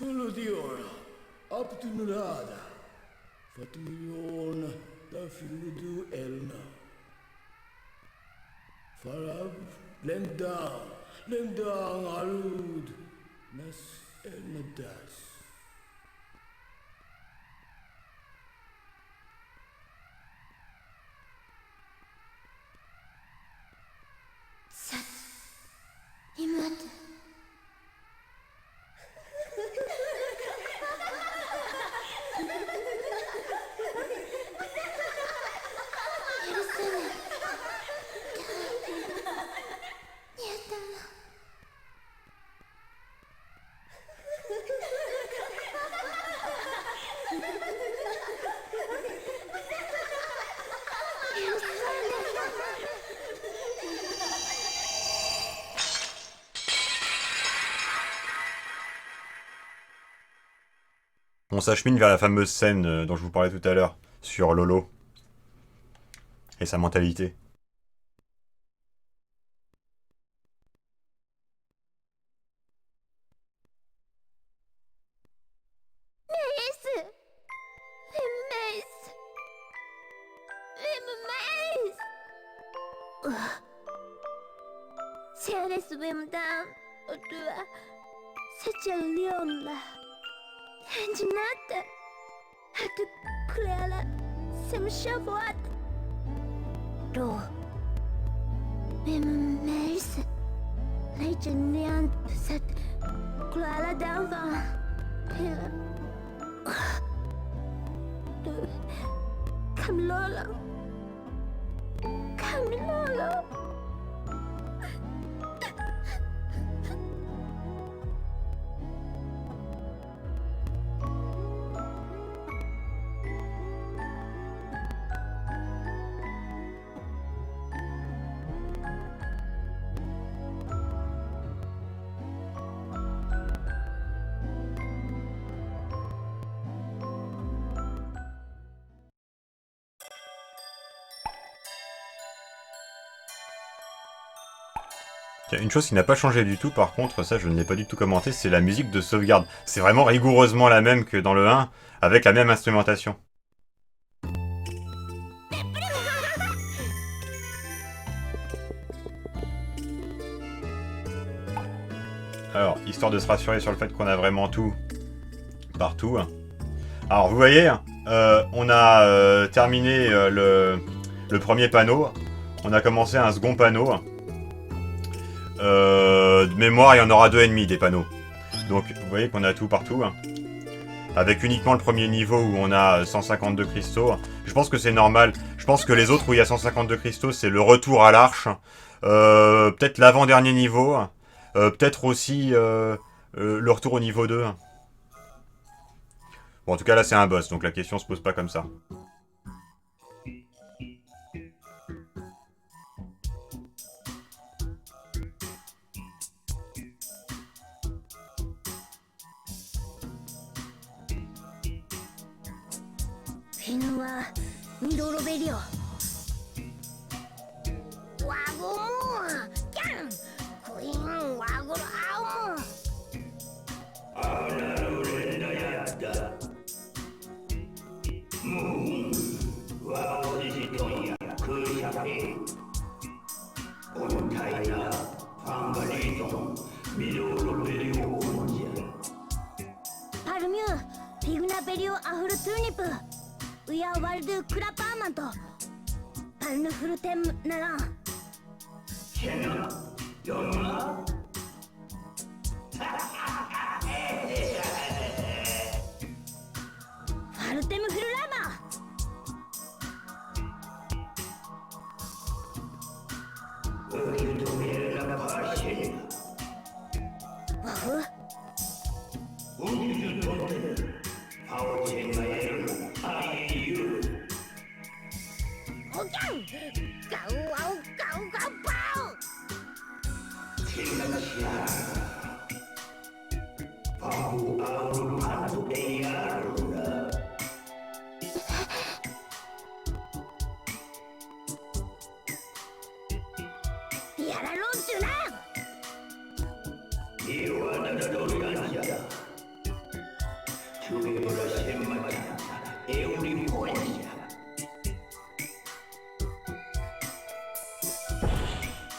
Fuldiora, Optunurada, Fatuliona, da Filudu Elna. Farab, Lendang Alud, Nas Elnadas. Sat, Imat. On s'achemine vers la fameuse scène dont je vous parlais tout à l'heure, sur Lolo. Et sa mentalité. Seriously swim down to such a leona. And not to Clara some shavot. Do Miss Legend set Clara down Camilolo. Camilolo. Une chose qui n'a pas changé du tout, par contre, ça je ne l'ai pas du tout commenté, c'est la musique de sauvegarde. C'est vraiment rigoureusement la même que dans le 1, avec la même instrumentation. Alors, histoire de se rassurer sur le fait qu'on a vraiment tout, partout. Alors, vous voyez, on a terminé le premier panneau, on a commencé un second panneau. De mémoire, il y en aura 2 ennemis des panneaux. Donc, vous voyez qu'on a tout partout. Avec uniquement le premier niveau où on a 152 cristaux. Je pense que c'est normal. Je pense que les autres où il y a 152 cristaux, c'est le retour à l'arche. Peut-être l'avant-dernier niveau. Peut-être aussi le retour au niveau 2. Bon, en tout cas, là, c'est un boss. Donc la question se pose pas comme ça.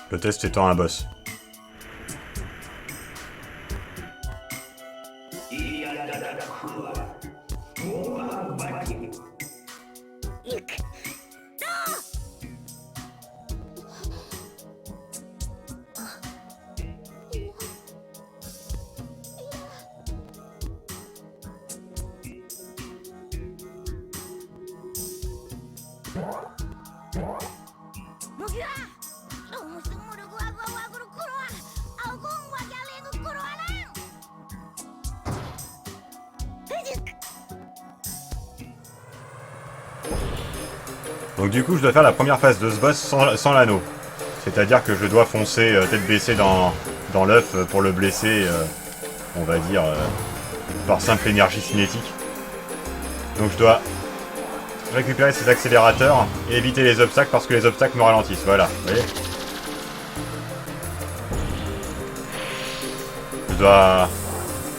Le test étant un boss. Donc du coup je dois faire la première phase de ce boss sans l'anneau. C'est-à-dire que je dois foncer tête baissée dans l'œuf pour le blesser, on va dire, par simple énergie cinétique. Donc je dois récupérer ces accélérateurs et éviter les obstacles parce que les obstacles me ralentissent. Voilà, vous voyez. Je dois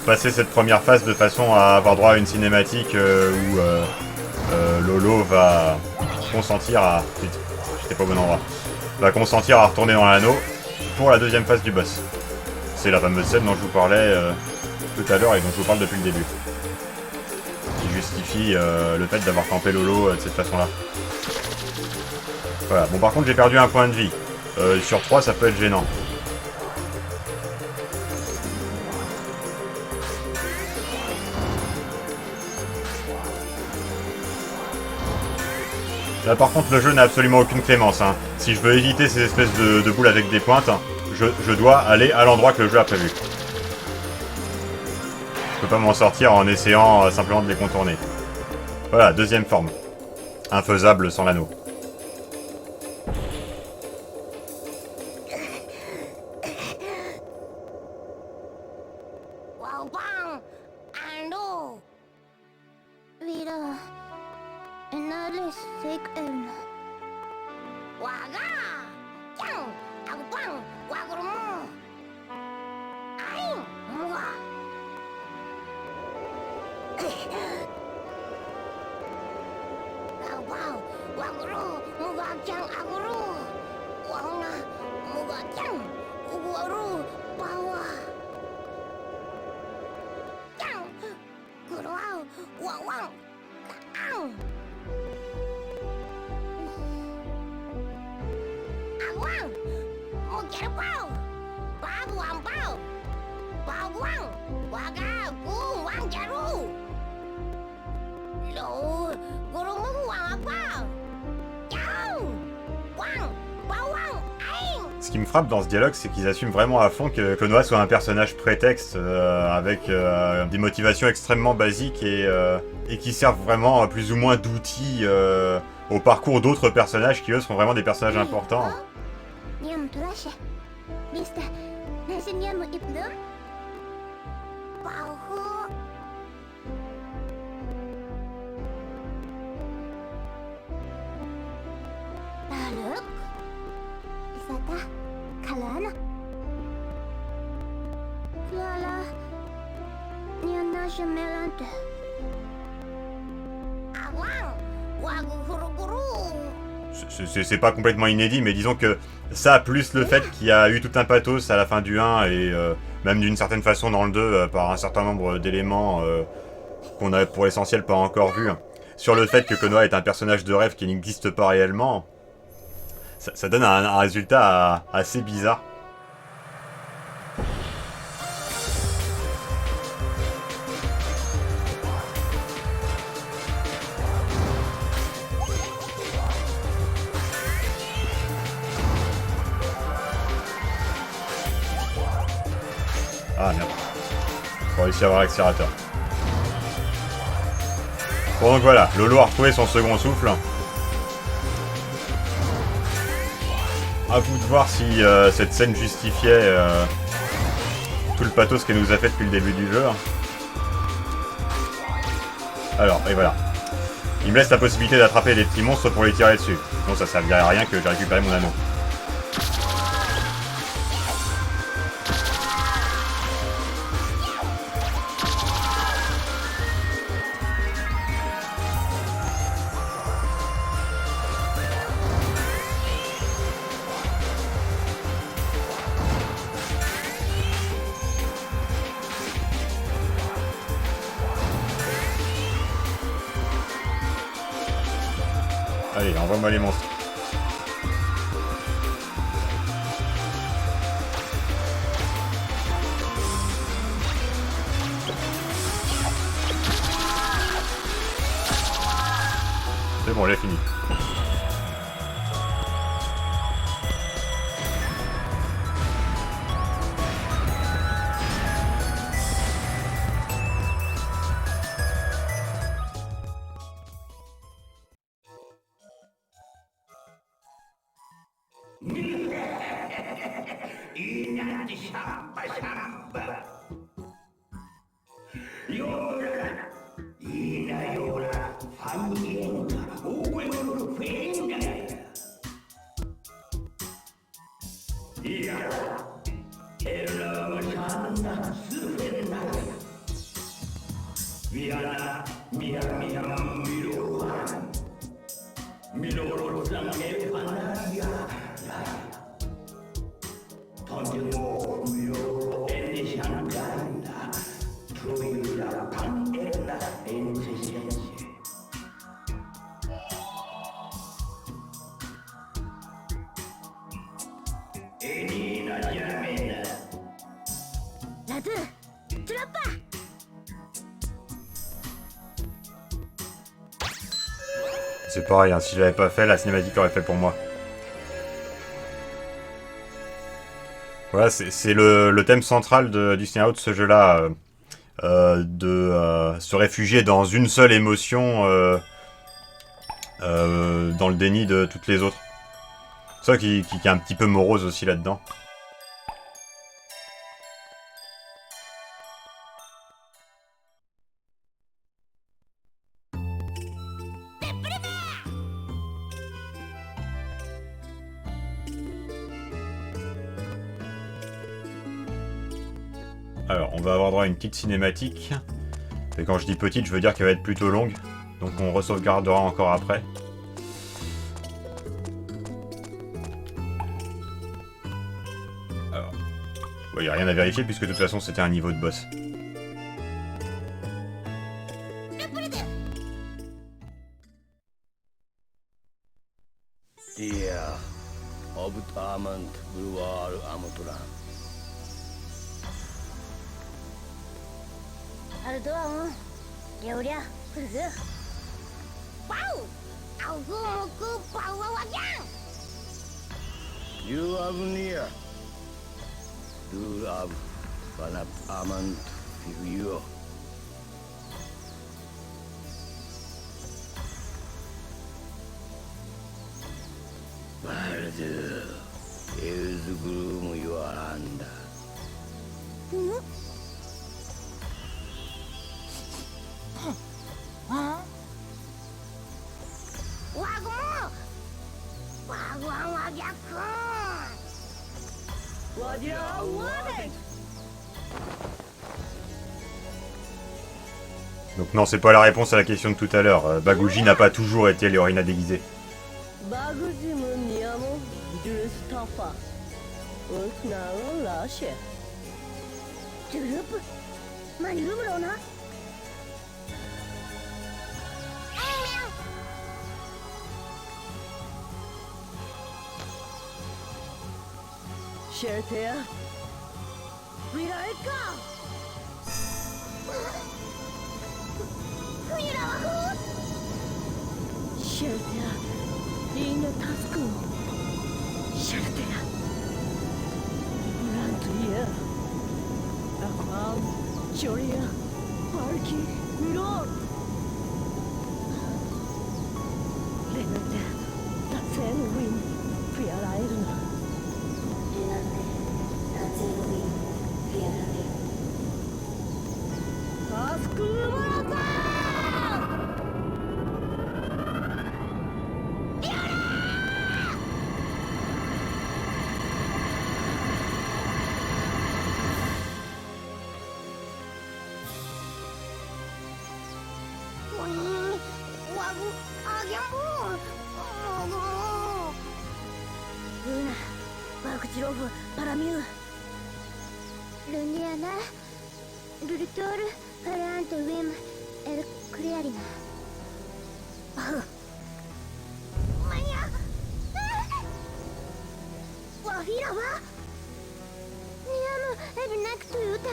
passer cette première phase de façon à avoir droit à une cinématique où Lolo va consentir à... J'étais pas au bon endroit. Va consentir à retourner dans l'anneau pour la deuxième phase du boss. C'est la fameuse scène dont je vous parlais tout à l'heure et dont je vous parle depuis le début. Qui justifie le fait d'avoir campé Lolo de cette façon-là. Voilà. Bon, par contre, j'ai perdu un point de vie. Sur 3, ça peut être gênant. Là par contre le jeu n'a absolument aucune clémence. Hein. Si je veux éviter ces espèces de boules avec des pointes, je dois aller à l'endroit que le jeu a prévu. Je peux pas m'en sortir en essayant simplement de les contourner. Voilà, deuxième forme. Infaisable sans l'anneau. Wow, bang! Ando! Wieder. Innerlich Sigel. Waga! Yang! Agbang! Wagrumo! Ay! Mua! Wow! Wagru! Muga Yang Aguru! Wanga! Muga Yang! Uguaru! Bawa! Yang! Guruau! Wawang! Kaang! Awang! Mugerbau! Babu Ambau! Bawang! Waga! Gung! Wang Jaru! Lo! Guru Mu Wang Abang! Yang! Wang! Bawang! Aing! Ce qui me frappe dans ce dialogue, c'est qu'ils assument vraiment à fond que Konoha soit un personnage prétexte avec des motivations extrêmement basiques et qui servent vraiment plus ou moins d'outils au parcours d'autres personnages qui eux sont vraiment des personnages importants. Niam Turash. Bista. Nasi Niam Ibnu. Bahu. Laluk. Isata. Kalana. Lala. Niam Nasha Melante. Awang. Wagu Guru Guru. C'est pas complètement inédit, mais disons que ça, plus le fait qu'il y a eu tout un pathos à la fin du 1 et même d'une certaine façon dans le 2 par un certain nombre d'éléments qu'on a pour l'essentiel pas encore vus, sur le fait que Konoha est un personnage de rêve qui n'existe pas réellement, ça donne un résultat assez bizarre. Ah merde. Faut réussir à avoir l'accélérateur. Bon donc voilà, Lolo a retrouvé son second souffle. À vous de voir si cette scène justifiait tout le pathos qu'elle nous a fait depuis le début du jeu. Alors, et voilà. Il me laisse la possibilité d'attraper des petits monstres pour les tirer dessus. Sinon ça servirait à rien que j'ai récupéré mon anneau. Allez, envoie-moi les monstres. C'est bon, j'ai fini. 이년이 샤바 요라 이나 요라 ラズトラッパー。C'est pareil, hein, si je l'avais pas fait, la cinématique aurait fait pour moi. Voilà, c'est le thème central du scénario de ce jeu-là. De se réfugier dans une seule émotion dans le déni de toutes les autres. C'est ça qui est un petit peu morose aussi là-dedans. Alors, on va avoir droit à une petite cinématique. Et quand je dis petite, je veux dire qu'elle va être plutôt longue. Donc on re-sauvegardera encore après. Alors, il n'y a rien à vérifier puisque de toute façon c'était un niveau de boss. Dear of Armand Brewer Amotran. アルトワンやおりゃフルズワウアウグモクパワワギャン You have near. Do have Vanap Armand Figure. Baldu is gloom you are under. ワゴンワゴンワギャクンワギャワデ Donc non, c'est pas la réponse à la question de tout à l'heure. Bagouji n'a pas toujours été Léorina déguisée. バグジムニアモジュルスタファウスナウラシェトゥループマニルムローなシェルテアウィライカフイラワフシェルテアリーナタスクンシェルテアブラントイヤアクアンジョリアパルキミローレナテタセンウィンフィアライルナタスクーマラタワグアギャンブールナバクチロフパラミュールニアナルルトールファラントウィムエルクレアリナマニアワフィラワニアムエルナクトユタ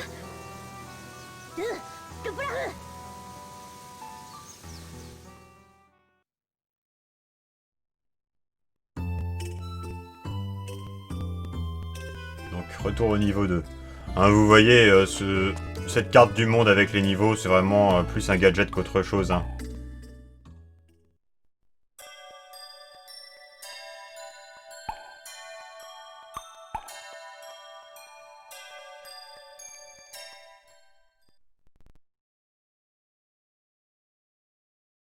ルプラフ Donc retour au niveau 2. Hein, vous voyez, cette carte du monde avec les niveaux, c'est vraiment plus un gadget qu'autre chose. Hein.